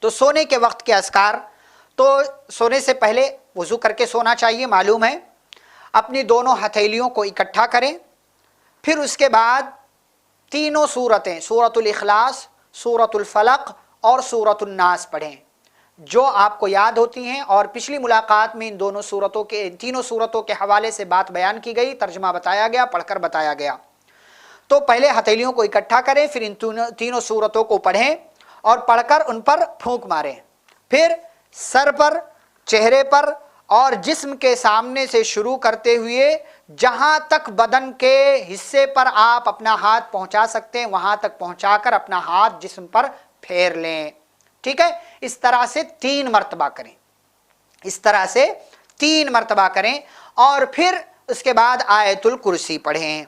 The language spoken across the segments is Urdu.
تو سونے کے وقت کے اذکار، تو سونے سے پہلے وضو کر کے سونا چاہیے، معلوم ہے۔ اپنی دونوں ہتھیلیوں کو اکٹھا کریں، پھر اس کے بعد تینوں سورتیں، سورۃ الاخلاص، سورۃ الفلق اور سورۃ الناس پڑھیں جو آپ کو یاد ہوتی ہیں، اور پچھلی ملاقات میں ان تینوں سورتوں کے حوالے سے بات بیان کی گئی، ترجمہ بتایا گیا، پڑھ کر بتایا گیا۔ تو پہلے ہتھیلیوں کو اکٹھا کریں، پھر ان تینوں سورتوں کو پڑھیں اور پڑھ کر ان پر پھونک ماریں، پھر سر پر، چہرے پر اور جسم کے سامنے سے شروع کرتے ہوئے جہاں تک بدن کے حصے پر آپ اپنا ہاتھ پہنچا سکتے ہیں وہاں تک پہنچا کر اپنا ہاتھ جسم پر پھیر لیں، ٹھیک ہے؟ اس طرح سے 3 مرتبہ کریں، اس طرح سے 3 مرتبہ کریں، اور پھر اس کے بعد آیت الکرسی پڑھیں۔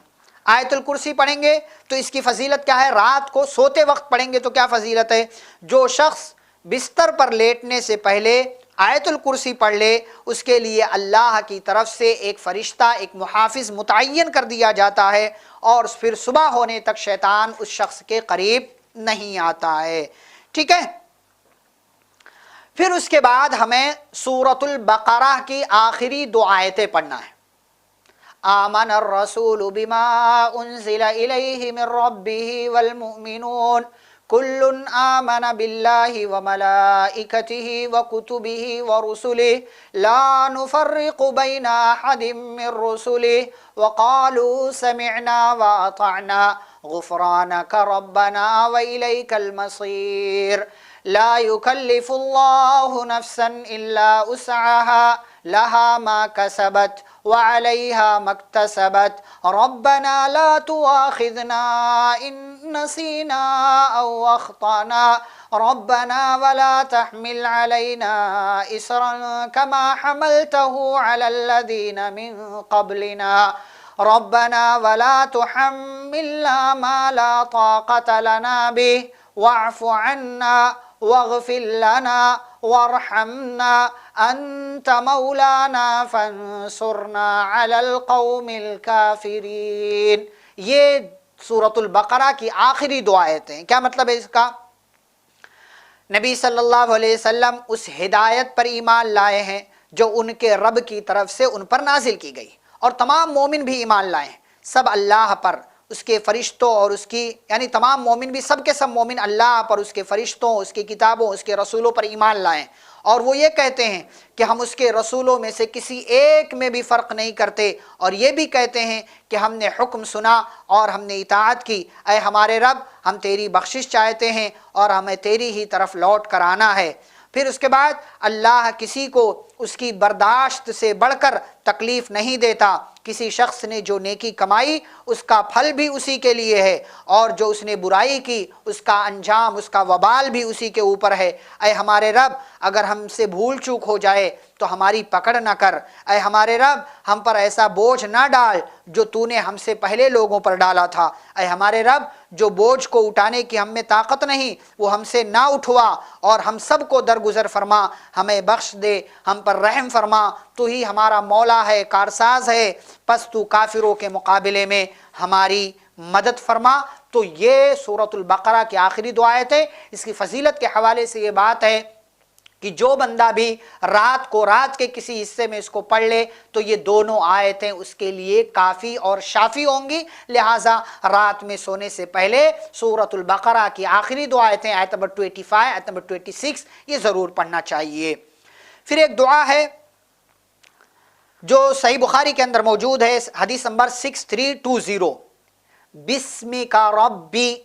آیت الکرسی پڑھیں گے تو اس کی فضیلت کیا ہے؟ رات کو سوتے وقت پڑھیں گے تو کیا فضیلت ہے؟ جو شخص بستر پر لیٹنے سے پہلے آیت الکرسی پڑھ لے اس کے لیے اللہ کی طرف سے ایک فرشتہ، ایک محافظ متعین کر دیا جاتا ہے، اور پھر صبح ہونے تک شیطان اس شخص کے قریب نہیں آتا ہے، ٹھیک ہے؟ پھر اس کے بعد ہمیں سورۃ البقرہ کی آخری 2 آیتیں پڑھنا ہے۔ آمن الرسول بما انزل الیہ من ربہ والمؤمنون کل آمن باللہ وملائکتہ وکتبہ ورسلہ لا نفرق بین احد من رسلہ وقالوا سمعنا واطعنا غفرانک ربنا والیک المصیر لا يكلف الله نفسا الا وسعها لها ما كسبت وعليها ما اكتسبت ربنا لا تؤاخذنا ان نسينا او اخطانا ربنا ولا تحمل علينا إصرا كما حملته على الذين من قبلنا ربنا ولا تحملنا ما لا طاقة لنا به واعف عنا واغفر لنا وارحمنا انت مولانا فانصرنا على القوم الكافرین۔ یہ سورۃ البقرہ کی آخری 2 آیتیں ہیں۔ کیا مطلب ہے اس کا؟ نبی صلی اللہ علیہ وسلم اس ہدایت پر ایمان لائے ہیں جو ان کے رب کی طرف سے ان پر نازل کی گئی، اور تمام مومن بھی ایمان لائے ہیں، سب اللہ پر، اس کے فرشتوں اور اس کی، یعنی تمام مومن بھی، سب کے سب مومن اللہ پر، اس کے فرشتوں، اس کی کتابوں، اس کے رسولوں پر ایمان لائیں، اور وہ یہ کہتے ہیں کہ ہم اس کے رسولوں میں سے کسی ایک میں بھی فرق نہیں کرتے، اور یہ بھی کہتے ہیں کہ ہم نے حکم سنا اور ہم نے اطاعت کی، اے ہمارے رب ہم تیری بخشش چاہتے ہیں اور ہمیں تیری ہی طرف لوٹ کر آنا ہے۔ پھر اس کے بعد اللہ کسی کو اس کی برداشت سے بڑھ کر تکلیف نہیں دیتا، کسی شخص نے جو نیکی کمائی اس کا پھل بھی اسی کے لیے ہے، اور جو اس نے برائی کی اس کا انجام، اس کا وبال بھی اسی کے اوپر ہے۔ اے ہمارے رب اگر ہم سے بھول چوک ہو جائے تو ہماری پکڑ نہ کر، اے ہمارے رب ہم پر ایسا بوجھ نہ ڈال جو تو نے ہم سے پہلے لوگوں پر ڈالا تھا، اے ہمارے رب جو بوجھ کو اٹھانے کی ہم میں طاقت نہیں وہ ہم سے نہ اٹھوا، اور ہم سب کو درگزر فرما، ہمیں بخش دے، ہم پر رحم فرما، تو ہی ہمارا مولا ہے، کارساز ہے، پس تو کافروں کے مقابلے میں ہماری مدد فرما۔ تو یہ سورۃ البقرہ کی آخری 2 آیتیں، اس کی فضیلت کے حوالے سے یہ بات ہے کہ جو بندہ بھی رات کے کسی حصے میں اس کو پڑھ لے تو یہ دونوں آیتیں اس کے لیے کافی اور شافی ہوں گی، لہٰذا رات میں سونے سے پہلے سورۃ البقرہ کی آخری 2 آیتیں، آیت نمبر 25، آیت نمبر 26 یہ ضرور پڑھنا چاہیے۔ پھر ایک دعا ہے جو صحیح بخاری کے اندر موجود ہے، حدیث نمبر 6320، بسمک ربی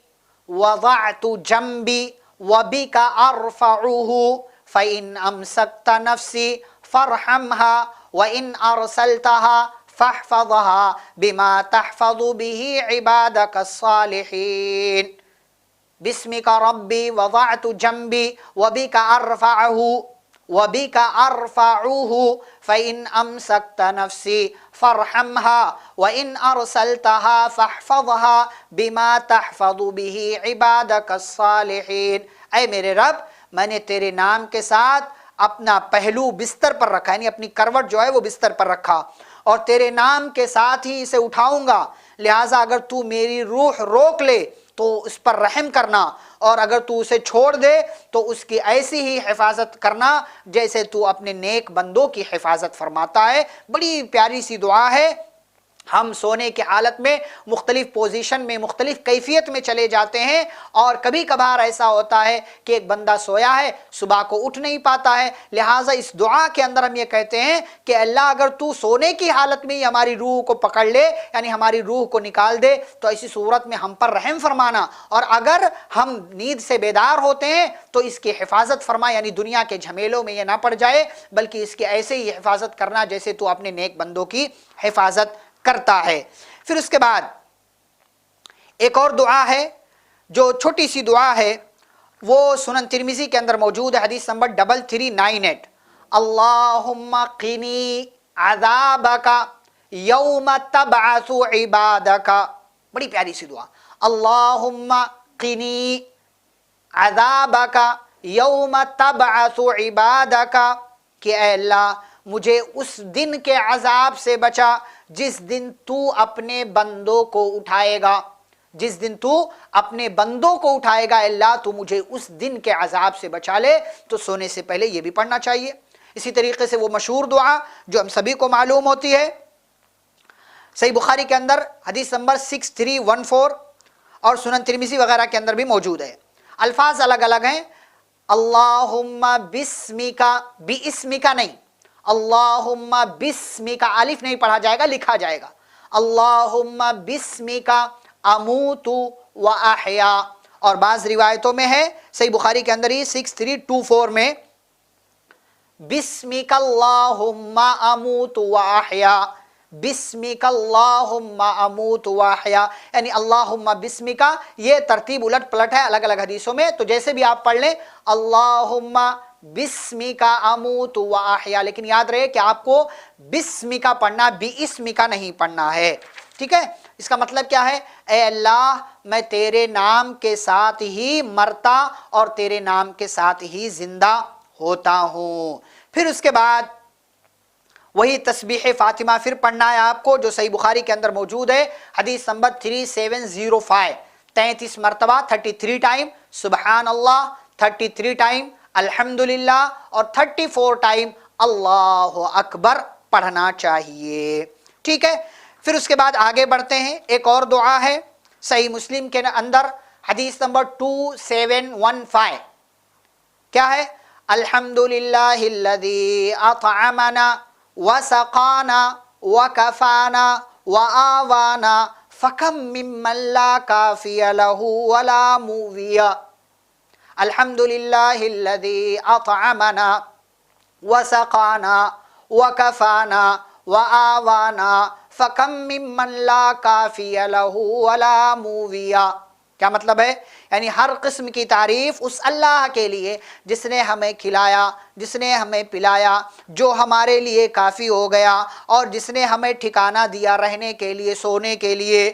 وضعت جنبی وبک ارفعہ فإن أمسكت نفسي فارحمها وإن أرسلتها فاحفظها بما تحفظ به عبادك الصالحين۔ بسمك ربي وضعت جنبي وبك أرفعه فإن أمسكت نفسي فارحمها وإن أرسلتها فاحفظها بما تحفظ به عبادك الصالحين۔ اے میرے رب میں نے تیرے نام کے ساتھ اپنا پہلو بستر پر رکھا، یعنی اپنی کروٹ جو ہے وہ بستر پر رکھا، اور تیرے نام کے ساتھ ہی اسے اٹھاؤں گا، لہٰذا اگر تو میری روح روک لے تو اس پر رحم کرنا، اور اگر تو اسے چھوڑ دے تو اس کی ایسی ہی حفاظت کرنا جیسے تو اپنے نیک بندوں کی حفاظت فرماتا ہے۔ بڑی پیاری سی دعا ہے۔ ہم سونے کی حالت میں مختلف پوزیشن میں، مختلف کیفیت میں چلے جاتے ہیں، اور کبھی کبھار ایسا ہوتا ہے کہ ایک بندہ سویا ہے، صبح کو اٹھ نہیں پاتا ہے، لہٰذا اس دعا کے اندر ہم یہ کہتے ہیں کہ اللہ اگر تو سونے کی حالت میں ہی ہماری روح کو پکڑ لے، یعنی ہماری روح کو نکال دے، تو ایسی صورت میں ہم پر رحم فرمانا، اور اگر ہم نیند سے بیدار ہوتے ہیں تو اس کی حفاظت فرما، یعنی دنیا کے جھمیلوں میں یہ نہ پڑ جائے، بلکہ اس کی ایسے ہی حفاظت کرنا جیسے تو اپنے نیک بندوں کی حفاظت کرتا ہے۔ پھر اس کے بعد ایک اور دعا ہے جو چھوٹی سی دعا ہے، وہ سنن ترمذی کے اندر موجود ہے، حدیث نمبر 3398، اللہم قنی عذابک یوم تبعث عبادک۔ بڑی پیاری سی دعا، اللہم قنی عذابک یوم تبعث عبادک، کہ اے اللہ مجھے اس دن کے عذاب سے بچا جس دن تو اپنے بندوں کو اٹھائے گا، جس دن تو اپنے بندوں کو اٹھائے گا، اللہ تو مجھے اس دن کے عذاب سے بچا لے۔ تو سونے سے پہلے یہ بھی پڑھنا چاہیے۔ اسی طریقے سے وہ مشہور دعا جو ہم سبھی کو معلوم ہوتی ہے، صحیح بخاری کے اندر حدیث نمبر 6314 اور سنن ترمذی وغیرہ کے اندر بھی موجود ہے، الفاظ الگ الگ ہیں، اللہم بسمکا، باسمکا نہیں، اللہم بسمکا، الف نہیں پڑھا جائے گا، لکھا جائے گا، اللہم بسمکا اموت و احیا، اور بعض روایتوں میں ہے صحیح بخاری کے اندر ہی 6324 میں بسمک اللہم اموت و احیا، بسمک اللہم اموت و احیا، یعنی اللہم بسمکا، یہ ترتیب الٹ پلٹ ہے الگ الگ حدیثوں میں، تو جیسے بھی آپ پڑھ لیں اللہم بسمکا اموت و احیا، لیکن یاد رہے کہ آپ کو بسمکا پڑھنا، باسمکا نہیں پڑھنا ہے، ٹھیک ہے؟ اس کا مطلب کیا ہے؟ اے اللہ میں تیرے نام کے ساتھ ہی مرتا اور تیرے نام کے ساتھ ہی زندہ ہوتا ہوں۔ پھر اس کے بعد وہی تسبیح فاطمہ پھر پڑھنا ہے آپ کو، جو صحیح بخاری کے اندر موجود ہے، حدیث نمبر 3705، 33 مرتبہ 33 ٹائم سبحان اللہ، 33 ٹائم الحمدللہ، اور 34 ٹائم اللہ اکبر پڑھنا چاہیے، ٹھیک ہے؟ پھر اس کے بعد آگے بڑھتے ہیں، ایک اور دعا ہے صحیح مسلم کے اندر حدیث نمبر 2715، کیا ہے؟ الحمدللہ الذی اطعمنا وسقانا وکفانا وآوانا فکم ممن لا کافی لہ ولا مووی، الحمدللہ الذی اطعمنا وسقانا وکفانا وآوانا فکم ممن لا کافی لہ ولا مووی۔ کیا مطلب ہے؟ یعنی ہر قسم کی تعریف اس اللہ کے لیے جس نے ہمیں کھلایا، جس نے ہمیں پلایا، جو ہمارے لیے کافی ہو گیا، اور جس نے ہمیں ٹھکانہ دیا رہنے کے لیے، سونے کے لیے،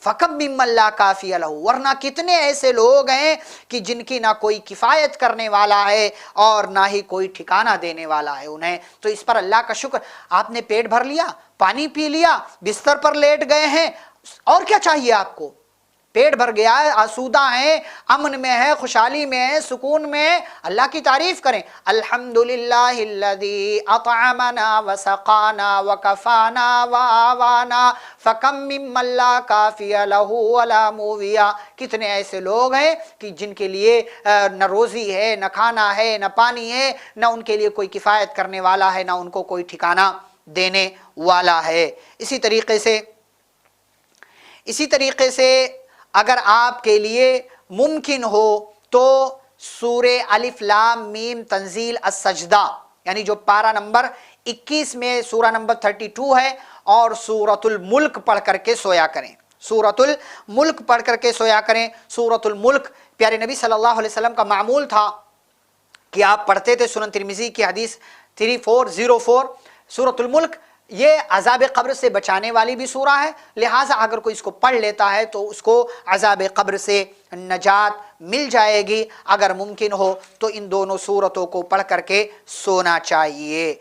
فَكَمْ مِمَّن لَا كَافِيَ لَهُ، ورنہ کتنے ایسے لوگ ہیں کہ جن کی نہ کوئی کفایت کرنے والا ہے اور نہ ہی کوئی ٹھکانہ دینے والا ہے انہیں۔ تو اس پر اللہ کا شکر، آپ نے پیٹ بھر لیا، پانی پی لیا، بستر پر لیٹ گئے ہیں، اور کیا چاہیے آپ کو؟ پیٹ بھر گیا ہے، آسودہ ہیں، امن میں ہے، خوشحالی میں ہے، سکون میں ہے، اللہ کی تعریف کریں، الحمدللہ الذی اطعمنا وسقانا وکفانا وآوانا فکم ممن لا کافی لہ ولا مووی۔ کتنے ایسے لوگ ہیں کہ جن کے لیے نہ روزی ہے، نہ کھانا ہے، نہ پانی ہے، نہ ان کے لیے کوئی کفایت کرنے والا ہے، نہ ان کو کوئی ٹھکانہ دینے والا ہے۔ اسی طریقے سے اگر آپ کے لیے ممکن ہو تو سورہ الف لام میم تنزیل السجدہ، یعنی جو پارہ نمبر 21 میں سورہ نمبر 32 ہے، اور سورۃ الملک پڑھ کر کے سویا کریں، سورۃ الملک پڑھ کر کے سویا کریں۔ سورۃ الملک پیارے نبی صلی اللہ علیہ وسلم کا معمول تھا کہ آپ پڑھتے تھے، سنن ترمذی کی حدیث 3404، سورۃ الملک یہ عذاب قبر سے بچانے والی بھی سورہ ہے، لہٰذا اگر کوئی اس کو پڑھ لیتا ہے تو اس کو عذاب قبر سے نجات مل جائے گی۔ اگر ممکن ہو تو ان دونوں سورتوں کو پڑھ کر کے سونا چاہیے۔